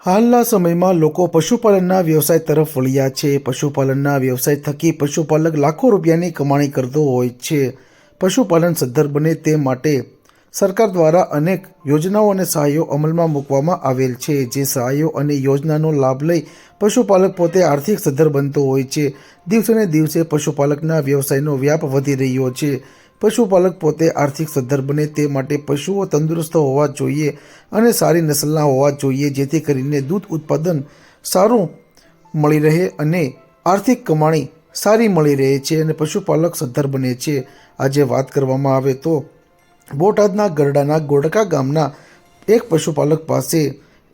હાલના સમયમાં લોકો પશુપાલનના વ્યવસાય તરફ વળ્યા છે। પશુપાલનના વ્યવસાય થકી પશુપાલક લાખો રૂપિયાની કમાણી કરતો હોય છે। પશુપાલન સદ્ધર બને તે માટે સરકાર દ્વારા અનેક યોજનાઓ અને સહાયો અમલમાં મૂકવામાં આવેલ છે। જે સહાયો અને યોજનાનો લાભ લઈ પશુપાલક પોતે આર્થિક સદ્ધર બનતો હોય છે। દિવસે ને દિવસે પશુપાલકના વ્યવસાયનો વ્યાપ વધી રહ્યો છે। પશુપાલક પોતે આર્થિક સદ્ધર બને તે માટે પશુઓ તંદુરસ્ત હોવા જોઈએ અને સારી નસલના હોવા જોઈએ, જેથી કરીને દૂધ ઉત્પાદન સારું મળી રહે અને આર્થિક કમાણી સારી મળી રહે છે અને પશુપાલક સદ્ધર બને છે। આજે વાત કરવામાં આવે તો બોટાદના ગરડાના ગોડકા ગામના એક પશુપાલક પાસે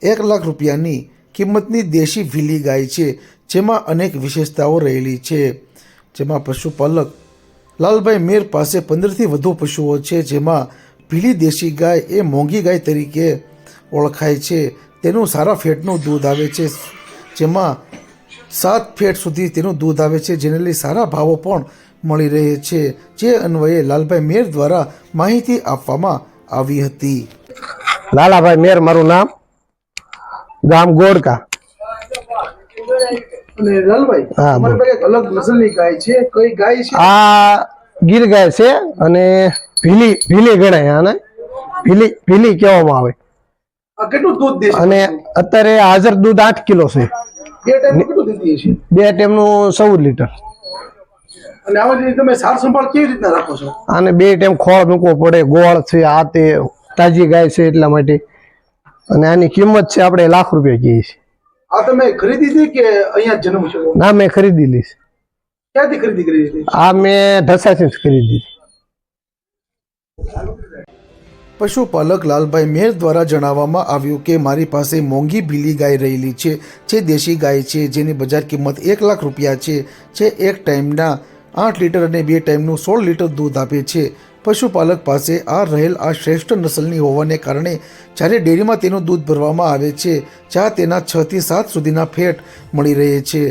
1 લાખ રૂપિયાની કિંમતની દેશી ભીલી ગાય છે, જેમાં અનેક વિશેષતાઓ રહેલી છે। જેમાં પશુપાલક લાલભાઈ મેર પાસે 15થી વધુ પશુઓ છે, જેમાં ભીલી દેશી ગાય એ મોંઘી ગાય તરીકે ઓળખાય છે। તેનું સારા ફેટનું દૂધ આવે છે, જેમાં 7 ફેટ સુધી તેનું દૂધ આવે છે, જેને લઈ સારા ભાવો પણ મળી રહે છે। જે અન્વયે લાલભાઈ મેર દ્વારા માહિતી આપવામાં આવી હતી। લાલાભાઈ મેર મારું નામ, ગામ ગોડકા। અને લાલભાઈ, હા, અમારી પાસે એક અલગ નસલની ગાય છે, કઈ ગાય છે? આ ગીર ગાય છે અને ભીલી ગણાય, આને ભીલી કહેવામાં આવે। આ કેટલું દૂધ દે છે? અને અત્યારે હાજર દૂધ 8 કિલો છે। બે ટાઈમ કેટલું દૂધ દે છે? 2 ટાઈમનું 14 લીટર। અને આમાં તમે સાર સંભાળ કેવી રીતના રાખો છો? આને 2 ટાઈમ ખોળ મૂકવો પડે, ગોળ છે, આ તે તાજી ગાય છે એટલા માટે। અને આની કિંમત છે આપણે ₹1 લાખ કહીએ છીએ। આ તમે ખરીદી હતી કે અહીંયા જન્મ છે? ના, મેં ખરીદી લીધી। ક્યાંથી ખરીદી કરી હતી? આ મેં ઢસાથી જ ખરીદી। પશુપાલક લાલભાઈ મેર દ્વારા જણાવવામાં આવ્યું કે મારી પાસે મોંઘી ભીલી ગાય રહેલી છે, જે દેશી ગાય છે, જેની બજાર કિંમત 1 લાખ રૂપિયા છે, જે એક ટાઈમના 8 લીટર અને 2 ટાઈમનું 16 લીટર દૂધ આપે છે। પશુપાલક પાસે આ રહેલ આ શ્રેષ્ઠ નસલની હોવાને કારણે જ્યારે ડેરીમાં તેનું દૂધ ભરવામાં આવે છે, જ્યાં તેના 6 થી 7 સુધીના ફેટ મળી રહે છે।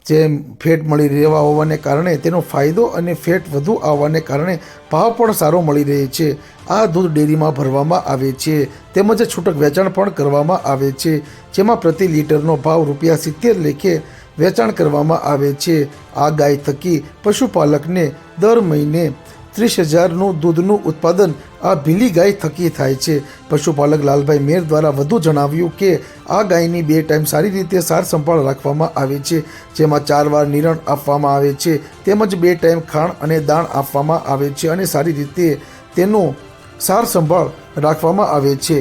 જે ફેટ મળી રહેવા હોવાને કારણે તેનો ફાયદો અને ફેટ વધુ આવવાને કારણે ભાવ પણ સારો મળી રહે છે। આ દૂધ ડેરીમાં ભરવામાં આવે છે, તેમજ છૂટક વેચાણ પણ કરવામાં આવે છે, જેમાં પ્રતિ લીટરનો ભાવ ₹70 લેખે વેચાણ કરવામાં આવે છે। આ ગાય થકી પશુપાલકને દર મહિને 30,000નું દૂધનું ઉત્પાદન આ ભીલી ગાય થકી થાય છે। પશુપાલક લાલભાઈ મેર દ્વારા વધુ જણાવ્યું કે આ ગાયની 2 ટાઈમ સારી રીતે સાર સંભાળ રાખવામાં આવે છે, જેમાં 4 વાર નિરણ આપવામાં આવે છે, તેમજ 2 ટાઈમ ખાણ અને દાણ આપવામાં આવે છે અને સારી રીતે તેનું સાર સંભાળ રાખવામાં આવે છે।